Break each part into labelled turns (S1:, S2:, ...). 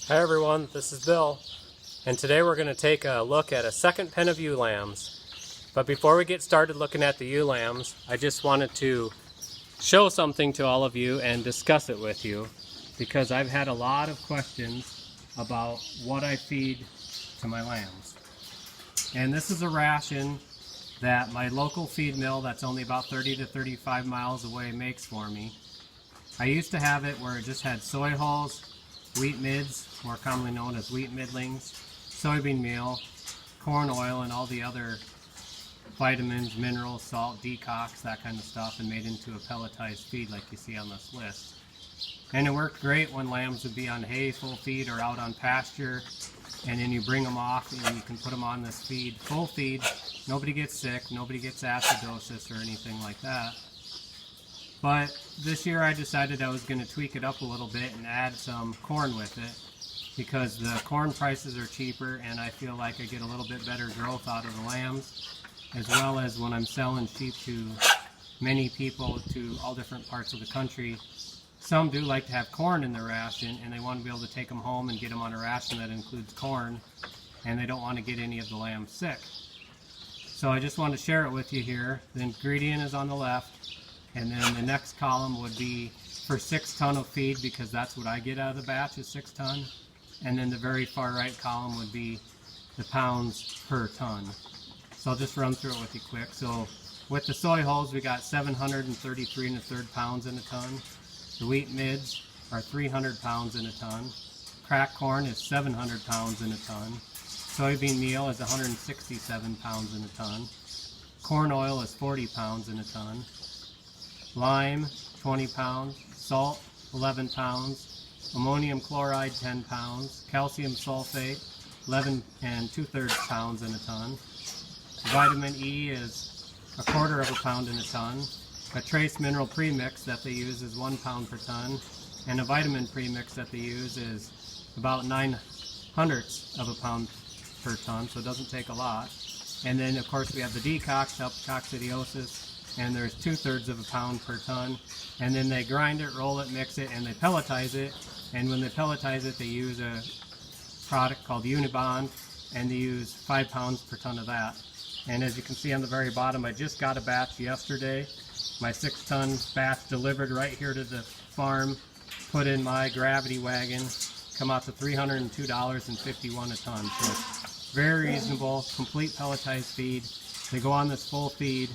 S1: Hi everyone, this is Bill, and today we're going to take a look at a second pen of ewe lambs. But before we get started looking at the ewe lambs, I just wanted to show something to all of you and discuss it with you, because I've had a lot of questions about what I feed to my lambs. And this is a ration that my local feed mill that's only about 30 to 35 miles away makes for me. I used to have it where it just had soy hulls, wheat mids, more commonly known as wheat middlings, soybean meal, corn oil, and all the other vitamins, minerals, salt, decox, that kind of stuff, and made into a pelletized feed like you see on this list. And it worked great when lambs would be on hay, full feed, or out on pasture, and then you bring them off and you can put them on this feed, full feed. Nobody gets sick, nobody gets acidosis or anything like that. But this year I decided I was going to tweak it up a little bit and add some corn with it, because the corn prices are cheaper and I feel like I get a little bit better growth out of the lambs, as well as when I'm selling sheep to many people to all different parts of the country. Some do like to have corn in their ration, and they want to be able to take them home and get them on a ration that includes corn, and they don't want to get any of the lambs sick. So I just want to share it with you here. The ingredient is on the left. And then the next column would be for 6 ton of feed, because that's what I get out of the batch is 6 ton. And then the very far right column would be the pounds per ton. So I'll just run through it with you quick. So with the soy hulls, we got 733 1/3 pounds in a ton. The wheat mids are 300 pounds in a ton. Cracked corn is 700 pounds in a ton. Soybean meal is 167 pounds in a ton. Corn oil is 40 pounds in a ton. Lime, 20 pounds, salt, 11 pounds, ammonium chloride, 10 pounds, calcium sulfate, 11 2/3 pounds in a ton. Vitamin E is 1/4 pound in a ton. A trace mineral premix that they use is 1 pound per ton, and a vitamin premix that they use is about 0.09 pound per ton, so it doesn't take a lot. And then of course we have the decox to help coccidiosis, and there's 2/3 pound per ton. And then they grind it, roll it, mix it, and they pelletize it. And when they pelletize it, they use a product called Unibond, and they use 5 pounds per ton of that. And as you can see on the very bottom, I just got a batch yesterday. My 6 ton batch delivered right here to the farm, put in my gravity wagon, come out to $302.51 a ton. So it's very reasonable, complete pelletized feed. They go on this full feed.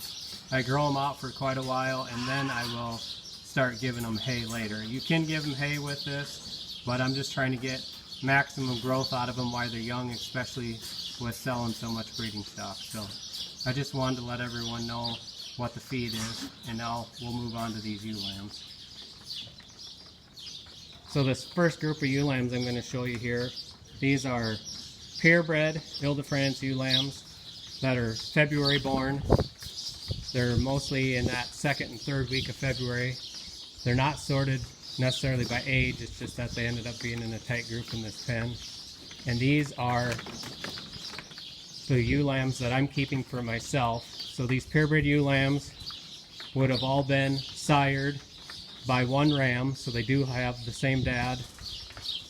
S1: I grow them out for quite a while, and then I will start giving them hay later. You can give them hay with this, but I'm just trying to get maximum growth out of them while they're young, especially with selling so much breeding stock. So I just wanted to let everyone know what the feed is, and now we'll move on to these ewe lambs. So this first group of ewe lambs I'm going to show you here, these are purebred Ile-De-France ewe lambs that are February born. They're mostly in that 2nd and 3rd week of February. They're not sorted necessarily by age, it's just that they ended up being in a tight group in this pen. And these are the ewe lambs that I'm keeping for myself. So these purebred ewe lambs would have all been sired by one ram, so they do have the same dad.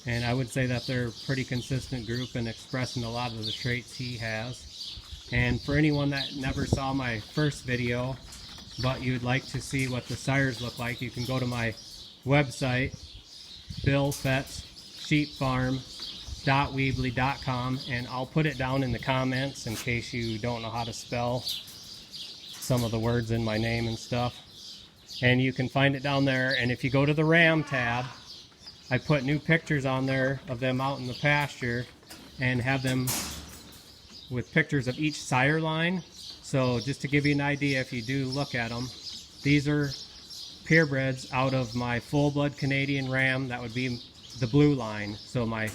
S1: And I would say that they're a pretty consistent group and expressing a lot of the traits he has. And for anyone that never saw my first video, but you'd like to see what the sires look like, you can go to my website, billfetzsheepfarm.weebly.com, and I'll put it down in the comments in case you don't know how to spell some of the words in my name and stuff. And you can find it down there. And if you go to the ram tab, I put new pictures on there of them out in the pasture and have them with pictures of each sire line. So just to give you an idea, if you do look at them, these are purebreds out of my full-blood Canadian ram. That would be the blue line. So my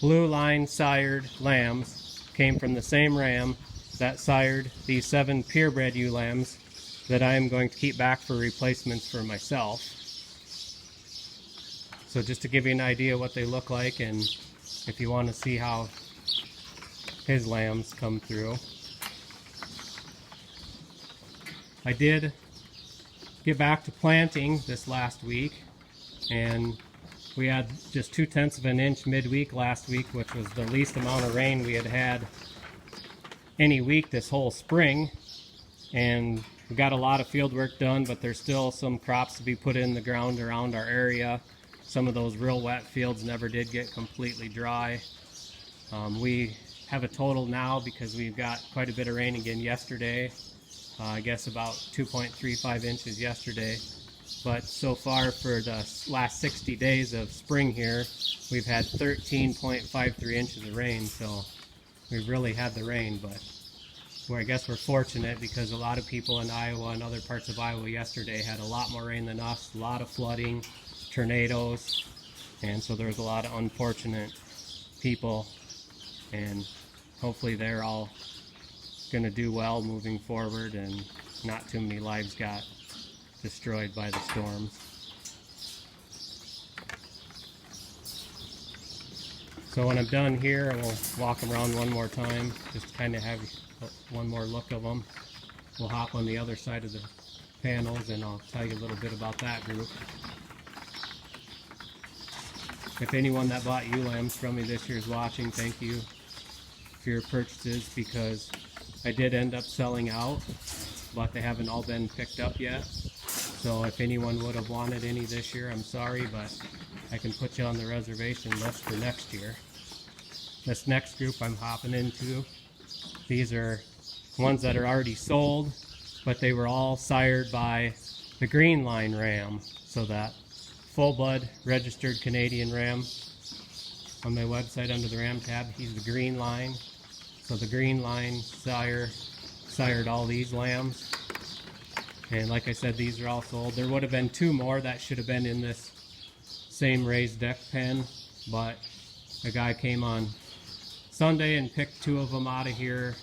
S1: blue line sired lambs came from the same ram that sired these 7 purebred ewe lambs that I am going to keep back for replacements for myself. So just to give you an idea what they look like, and if you want to see how his lambs come through. I did get back to planting this last week, and We had just 2/10 of an inch midweek last week, which was the least amount of rain we had had any week this whole spring. And we got a lot of field work done, but there's still some crops to be put in the ground around our area. Some of those real wet fields never did get completely dry. We have a total now, because we've got quite a bit of rain again yesterday. I guess about 2.35 inches yesterday. But so far for the last 60 days of spring here, we've had 13.53 inches of rain. So we've really had the rain, but I guess we're fortunate, because a lot of people in Iowa and other parts of Iowa yesterday had a lot more rain than us, a lot of flooding, tornadoes, and so there's a lot of unfortunate people, and hopefully they're all going to do well moving forward, and not too many lives got destroyed by the storms. So when I'm done here, we'll walk them around one more time, just to kind of have one more look of them. We'll hop on the other side of the panels, and I'll tell you a little bit about that group. If anyone that bought ewe lambs from me this year is watching, thank you for your purchases, because I did end up selling out, but they haven't all been picked up yet. So if anyone would have wanted any this year, I'm sorry, but I can put you on the reservation list for next year. This next group I'm hopping into, these are ones that are already sold, but they were all sired by the Green Line ram. So that full-blood registered Canadian ram on my website under the ram tab, he's the Green Line. So the Green Line sired all these lambs. And like I said, these are all sold. There would have been 2 more that should have been in this same raised deck pen, but a guy came on Sunday and picked 2 of them out of here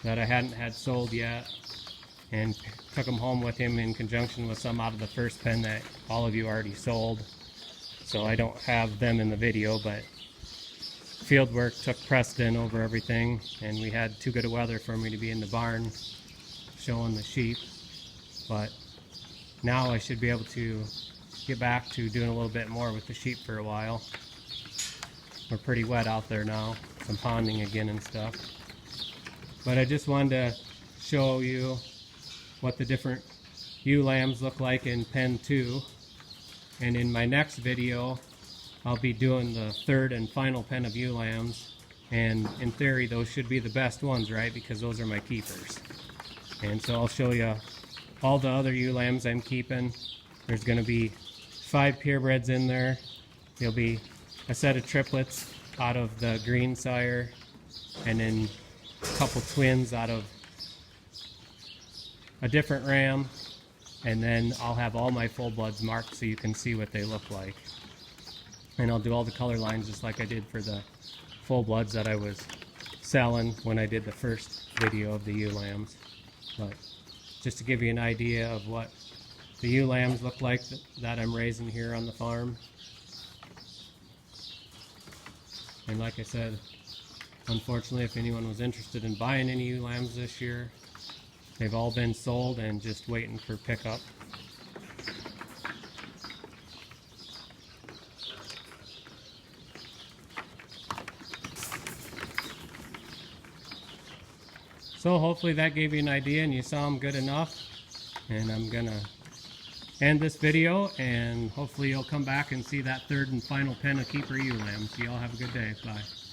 S1: that I hadn't had sold yet, and took them home with him in conjunction with some out of the first pen that all of you already sold. So I don't have them in the video, but field work took precedent over everything, and we had too good of weather for me to be in the barn showing the sheep. But now I should be able to get back to doing a little bit more with the sheep for a while. We're pretty wet out there now, some ponding again and stuff. But I just wanted to show you what the different ewe lambs look like in pen 2. And in my next video, I'll be doing the 3rd and final pen of ewe lambs. And in theory, those should be the best ones, right? Because those are my keepers. And so I'll show you all the other ewe lambs I'm keeping. There's going to be 5 purebreds in there. There'll be a set of triplets out of the green sire, and then a couple twins out of a different ram, and then I'll have all my full bloods marked so you can see what they look like. And I'll do all the color lines just like I did for the full bloods that I was selling when I did the first video of the ewe lambs. But just to give you an idea of what the ewe lambs look like that I'm raising here on the farm. And like I said, unfortunately, if anyone was interested in buying any ewe lambs this year, they've all been sold and just waiting for pickup. So hopefully that gave you an idea and you saw them good enough. And I'm gonna end this video, and hopefully you'll come back and see that 3rd and final pen of keeper ewe lambs. You all have a good day. Bye.